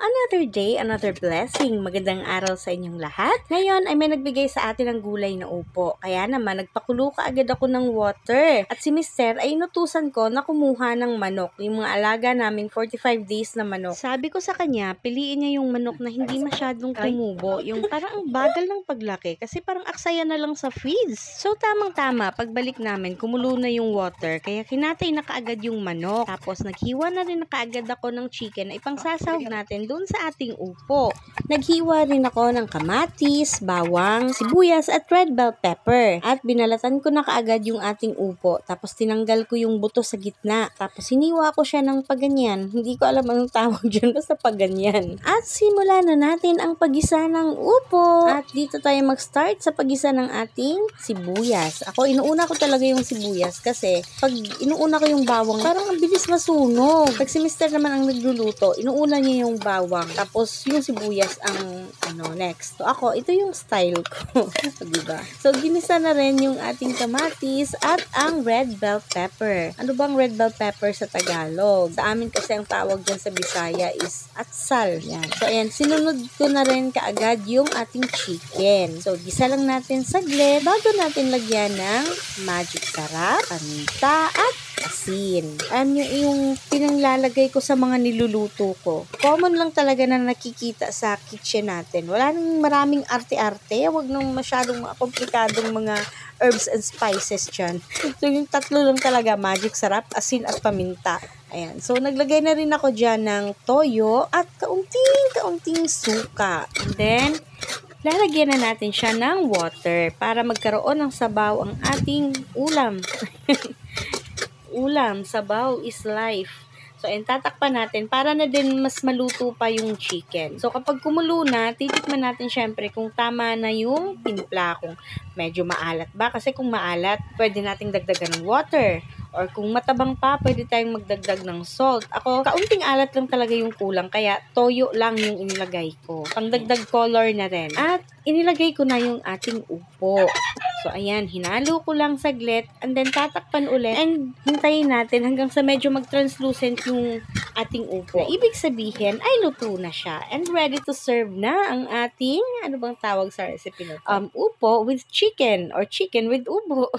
Another day, another blessing. Magandang araw sa inyong lahat. Ngayon ay may nagbigay sa atin ng gulay na upo. Kaya naman nagpakulo ka agad ako ng water. At si Mister ay inutusan ko na kumuha ng manok. Yung mga alaga naming 45 days na manok. Sabi ko sa kanya, piliin niya yung manok na hindi masyadong tumubo. Yung parang ang bagal ng paglaki kasi parang aksaya na lang sa feeds. So tamang-tama, pagbalik namin, kumulo na yung water. Kaya kinatay na kaagad yung manok. Tapos naghiwa na rin na kaagad ako ng chicken na ipangsasahog natin doon sa ating upo. Naghiwa rin ako ng kamatis, bawang, sibuyas at red bell pepper. At binalatan ko na kaagad yung ating upo. Tapos tinanggal ko yung buto sa gitna. Tapos hiniwa ko siya ng paganyan. Hindi ko alam anong tawag dyan, basta paganyan. At simulan na natin ang pagisa ng upo. At dito tayo mag-start sa pagisa ng ating sibuyas. Ako, inuuna ko talaga yung sibuyas kasi pag inuuna ko yung bawang, parang ang bilis masunog. Pag si Mister naman ang nagluluto, inuuna niya yung bawang. Tapos yung sibuyas ang next. So ako, ito yung style ko. Diba? So ginisa na rin yung ating kamatis at ang red bell pepper. Ano bang red bell pepper sa Tagalog? Sa amin kasi ang tawag dyan sa Bisaya is atsal. Yan. So ayan, sinunod ko na rin kaagad yung ating chicken. So gisa lang natin saglit bago natin lagyan ng magic sarap, paminta at asin. Yung pinanglalagay ko sa mga niluluto ko. Common lang talaga na nakikita sa kitchen natin. Wala nang maraming arte-arte. Huwag nang masyadong komplikadong mga herbs and spices dyan. So, yung tatlo lang talaga, magic sarap, asin at paminta. Ayan. So, naglagay na rin ako dyan ng toyo at kaunting suka. And then, lalagyan na natin siya ng water para magkaroon ng sabaw ang ating ulam. Ulam, sabaw is life. So, ayan, tatakpan natin para na din mas maluto pa yung chicken. So, kapag kumulo na, titikman natin syempre kung tama na yung timpla, kung medyo maalat ba. Kasi kung maalat, pwede nating dagdagan ng water. Or kung matabang pa, pwede tayong magdagdag ng salt. Ako, kaunting alat lang talaga yung kulang, kaya toyo lang yung inilagay ko. Pangdagdag color na rin. At inilagay ko na yung ating upo. So, ayan, hinalo ko lang saglit, and then tatakpan ulit, and hintayin natin hanggang sa medyo mag-translucent yung ating upo. Na ibig sabihin, ay luto na siya, and ready to serve na ang ating, ano bang tawag sa recipe na upo with chicken, or chicken with ubo.